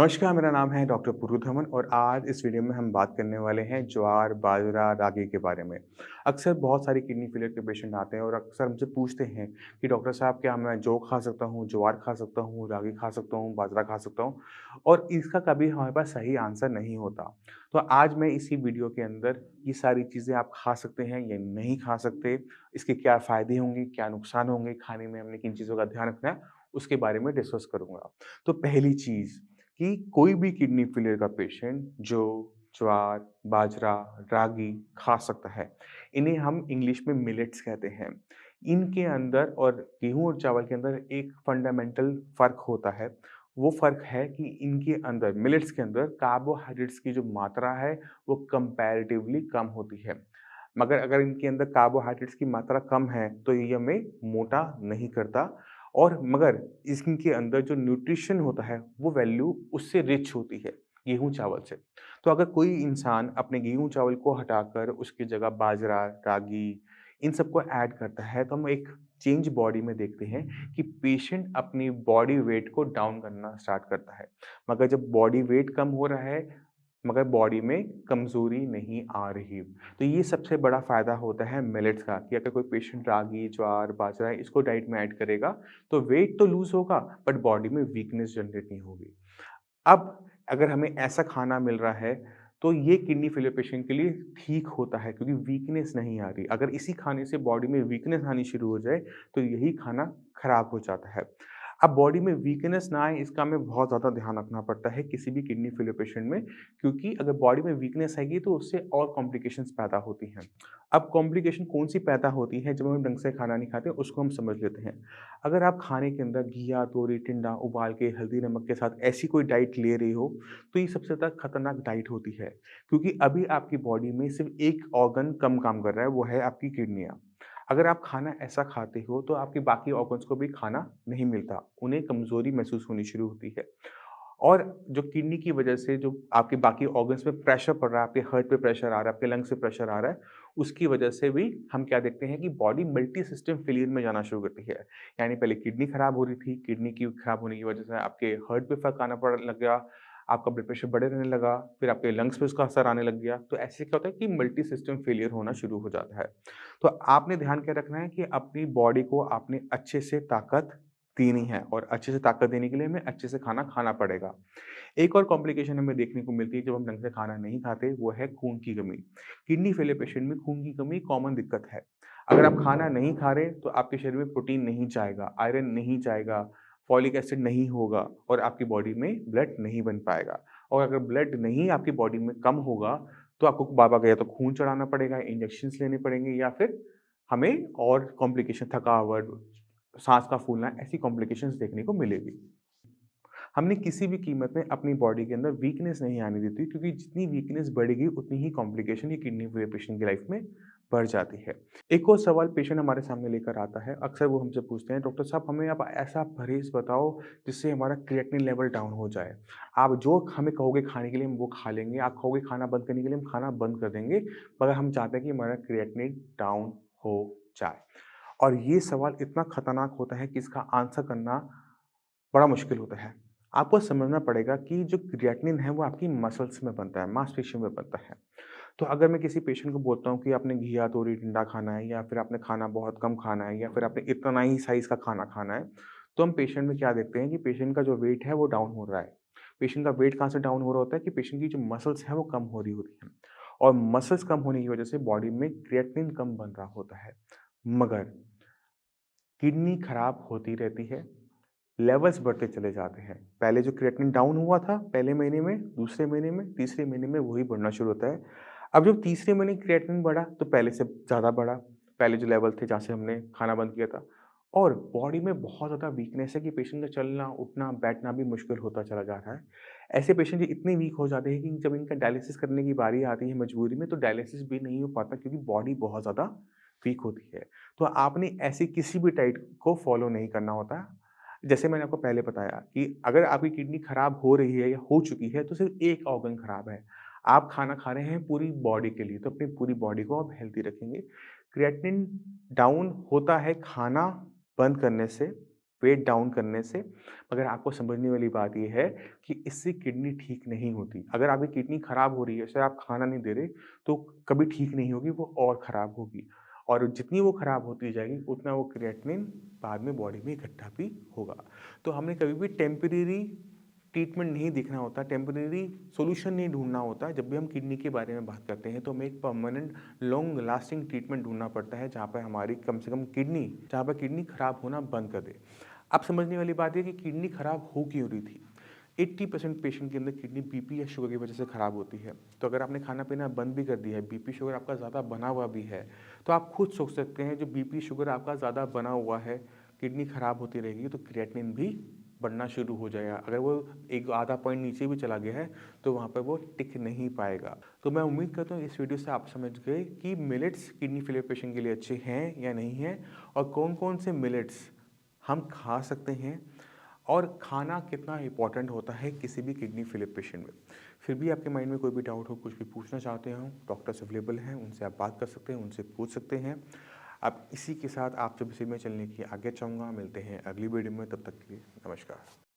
नमस्कार, मेरा नाम है डॉक्टर पुरुधमन और आज इस वीडियो में हम बात करने वाले हैं ज्वार, बाजरा, रागी के बारे में। अक्सर बहुत सारी किडनी फेलियर के पेशेंट आते हैं और अक्सर हमसे पूछते हैं कि डॉक्टर साहब क्या मैं जौ खा सकता हूँ, ज्वार खा सकता हूँ, रागी खा सकता हूँ, बाजरा खा सकता हूँ? और इसका कभी हमारे पास सही आंसर नहीं होता। तो आज मैं इसी वीडियो के अंदर ये सारी चीज़ें आप खा सकते हैं या नहीं खा सकते, इसके क्या फ़ायदे होंगे, क्या नुकसान होंगे, खाने में हमने किन चीज़ों का ध्यान रखना है, उसके बारे में डिस्कस करूँगा। तो पहली चीज़ कि कोई भी किडनी फेलियर का पेशेंट जौ, ज्वार, बाजरा, रागी खा सकता है। इन्हें हम इंग्लिश में मिलेट्स कहते हैं। इनके अंदर और गेहूँ और चावल के अंदर एक फंडामेंटल फ़र्क होता है। वो फ़र्क है कि इनके अंदर मिलेट्स के अंदर कार्बोहाइड्रेट्स की जो मात्रा है, वो कंपैरेटिवली कम होती है। मगर अगर इनके अंदर कार्बोहाइड्रेट्स की मात्रा कम है, तो ये हमें मोटा नहीं करता और मगर इनके अंदर जो न्यूट्रिशन होता है, वो वैल्यू उससे रिच होती है, गेहूँ चावल से। तो अगर कोई इंसान अपने गेहूँ चावल को हटाकर उसकी जगह बाजरा, रागी इन सबको ऐड करता है, तो हम एक चेंज बॉडी में देखते हैं कि पेशेंट अपनी बॉडी वेट को डाउन करना स्टार्ट करता है। मगर जब बॉडी वेट कम हो रहा है, मगर बॉडी में कमज़ोरी नहीं आ रही। तो ये सबसे बड़ा फ़ायदा होता है मिलेट्स का कि अगर कोई पेशेंट रागी, ज्वार, बाजरा इसको डाइट में ऐड करेगा, तो वेट तो लूज़ होगा बट बॉडी में वीकनेस जनरेट नहीं होगी। अब अगर हमें ऐसा खाना मिल रहा है, तो ये किडनी फेलियर पेशेंट के लिए ठीक होता है क्योंकि वीकनेस नहीं आ रही। अगर इसी खाने से बॉडी में वीकनेस आनी शुरू हो जाए, तो यही खाना खराब हो जाता है। अब बॉडी में वीकनेस ना आए इसका हमें बहुत ज़्यादा ध्यान रखना पड़ता है किसी भी किडनी फेलियर पेशेंट में क्योंकि अगर बॉडी में वीकनेस आएगी तो उससे और कॉम्प्लिकेशंस पैदा होती हैं। अब कॉम्प्लिकेशन कौन-सी पैदा होती है जब हम ढंग से खाना नहीं खाते उसको हम समझ लेते हैं। अगर आप खाने के अंदर घिया, तोरी, टिंडा उबाल के हल्दी, नमक के साथ ऐसी कोई डाइट ले रहे हो, तो ये सबसे ज़्यादा खतरनाक डाइट होती है। क्योंकि अभी आपकी बॉडी में सिर्फ़ एक ऑर्गन कम काम कर रहा है, वो है आपकी किडनियाँ। अगर आप खाना ऐसा खाते हो, तो आपके बाकी ऑर्गन्स को भी खाना नहीं मिलता, उन्हें कमज़ोरी महसूस होनी शुरू होती है। और जो किडनी की वजह से जो आपके बाकी ऑर्गन्स पे प्रेशर पड़ रहा है, आपके हार्ट पे प्रेशर आ रहा है, आपके लंग्स पे प्रेशर आ रहा है, उसकी वजह से भी हम क्या देखते हैं कि बॉडी मल्टी सिस्टम फेलियर में जाना शुरू करती है। यानी पहले किडनी खराब हो रही थी, किडनी की खराब होने की वजह से आपके हार्ट पे फ़र्क आना पड़ लग गया, आपका ब्लड प्रेशर बढ़े रहने लगा, फिर आपके लंग्स पे उसका असर आने लग गया। तो ऐसे क्या होता है कि मल्टी सिस्टम फेलियर होना शुरू हो जाता है। तो आपने ध्यान क्या रखना है कि अपनी बॉडी को आपने अच्छे से ताकत देनी है और अच्छे से ताकत देने के लिए हमें अच्छे से खाना खाना पड़ेगा। एक और कॉम्प्लिकेशन हमें देखने को मिलती है जब हम ढंग से खाना नहीं खाते, वो है खून की कमी। किडनी फेलियर पेशेंट में खून की कमी कॉमन दिक्कत है। अगर आप खाना नहीं खा रहे, तो आपके शरीर में प्रोटीन नहीं जाएगा, आयरन नहीं जाएगा, फॉलिक एसिड नहीं होगा और आपकी बॉडी में ब्लड नहीं बन पाएगा। और अगर ब्लड नहीं आपकी बॉडी में कम होगा, तो आपको बार-बार या तो खून चढ़ाना पड़ेगा, इंजेक्शंस लेने पड़ेंगे या फिर हमें और कॉम्प्लिकेशन थकावट, साँस का फूलना, ऐसी कॉम्प्लिकेशंस देखने को मिलेगी। हमने किसी भी कीमत में अपनी बॉडी के अंदर वीकनेस नहीं आने दी थी क्योंकि जितनी वीकनेस बढ़ेगी उतनी ही कॉम्प्लिकेशन ये किडनी फेलियर पेशेंट की लाइफ में बढ़ जाती है। एक और सवाल पेशेंट हमारे सामने लेकर आता है, अक्सर वो हमसे पूछते हैं, डॉक्टर साहब हमें आप ऐसा परहेज़ बताओ जिससे हमारा क्रिएटिनिन लेवल डाउन हो जाए। आप जो हमें कहोगे खाने के लिए हम वो खा लेंगे, आप कहोगे खाना बंद करने के लिए हम खाना बंद कर देंगे, मगर हम चाहते हैं कि हमारा क्रिएटिनिन डाउन हो जाए। और ये सवाल इतना खतरनाक होता है कि इसका आंसर करना बड़ा मुश्किल होता है। आपको समझना पड़ेगा कि जो क्रिएटिनिन है वो आपकी मसल्स में बनता है, मांसपेशियों में बनता है। तो अगर मैं किसी पेशेंट को बोलता हूँ कि आपने घिया, तोरी, टिंडा खाना है या फिर आपने खाना बहुत कम खाना है या फिर आपने इतना ही साइज़ का खाना खाना है, तो हम पेशेंट में क्या देखते हैं कि पेशेंट का जो वेट है वो डाउन हो रहा है। पेशेंट का वेट कहाँ से डाउन हो रहा होता है कि पेशेंट की जो मसल्स हैं वो कम हो रही होती हैं और मसल्स कम होने की वजह से बॉडी में क्रिएटिनिन कम बन रहा होता है। मगर किडनी खराब होती रहती है, लेवल्स बढ़ते चले जाते हैं। पहले जो क्रिएटिनिन डाउन हुआ था पहले महीने में, दूसरे महीने में, तीसरे महीने में वही बढ़ना शुरू होता है। अब जब तीसरे महीने क्रिएटिनिन बढ़ा तो पहले से ज़्यादा बढ़ा। पहले जो लेवल थे जहाँ से हमने खाना बंद किया था और बॉडी में बहुत ज़्यादा वीकनेस है कि पेशेंट का चलना, उठना, बैठना भी मुश्किल होता चला जा रहा है। ऐसे पेशेंट इतने वीक हो जाते हैं कि जब इनका डायलिसिस करने की बारी आती है मजबूरी में तो डायलिसिस भी नहीं हो पाता क्योंकि बॉडी बहुत ज़्यादा वीक होती है। तो आपने ऐसी किसी भी डाइट को फॉलो नहीं करना होता। जैसे मैंने आपको पहले बताया कि अगर आपकी किडनी खराब हो रही है या हो चुकी है, तो सिर्फ़ एक ऑर्गन खराब है। आप खाना खा रहे हैं पूरी बॉडी के लिए, तो अपनी पूरी बॉडी को आप हेल्दी रखेंगे। क्रिएटिनिन डाउन होता है खाना बंद करने से, वेट डाउन करने से। मगर आपको समझने वाली बात ये है कि इससे किडनी ठीक नहीं होती। अगर आपकी किडनी खराब हो रही है, जैसे आप खाना नहीं दे रहे, तो कभी ठीक नहीं होगी, वो और खराब होगी। और जितनी वो खराब होती जाएगी, उतना वो क्रिएटिनिन बाद में बॉडी में इकट्ठा भी होगा। तो हमने कभी भी टेम्परेरी ट्रीटमेंट नहीं देखना होता, टेम्परेरी सॉल्यूशन नहीं ढूँढना होता। जब भी हम किडनी के बारे में बात करते हैं, तो हमें एक परमानेंट लॉन्ग लास्टिंग ट्रीटमेंट ढूँढना पड़ता है, जहाँ पे हमारी कम से कम किडनी जहाँ पे किडनी खराब होना बंद कर दे। अब समझने वाली बात है कि किडनी खराब हो क्यों रही थी? 80% पेशेंट के अंदर किडनी बीपी या शुगर की वजह से खराब होती है। तो अगर आपने खाना-पीना बंद भी कर दिया है, बीपी शुगर आपका ज़्यादा बना हुआ भी है, तो आप खुद सोच सकते हैं जो बीपी शुगर आपका ज़्यादा बना हुआ है, किडनी खराब होती रहेगी तो क्रिएटिनिन भी बढ़ना शुरू हो जाएगा। अगर वो एक आधा पॉइंट नीचे भी चला गया है, तो वहाँ पे वो टिक नहीं पाएगा। तो मैं उम्मीद करता हूँ इस वीडियो से आप समझ गए कि मिलेट्स किडनी फेलियर पेशेंट के लिए अच्छे हैं या नहीं हैं, और कौन-कौन से मिलेट्स हम खा सकते हैं, और खाना कितना इम्पोर्टेंट होता है किसी भी किडनी फेलियर पेशेंट में। फिर भी आपके माइंड में कोई भी डाउट हो, कुछ भी पूछना चाहते हो, डॉक्टर्स अवेलेबल हैं, उनसे आप बात कर सकते हैं, उनसे पूछ सकते हैं। अब इसी के साथ आपसे भी मैं चलने की आज्ञा चाहूँगा। मिलते हैं अगली वीडियो में, तब तक के लिए नमस्कार।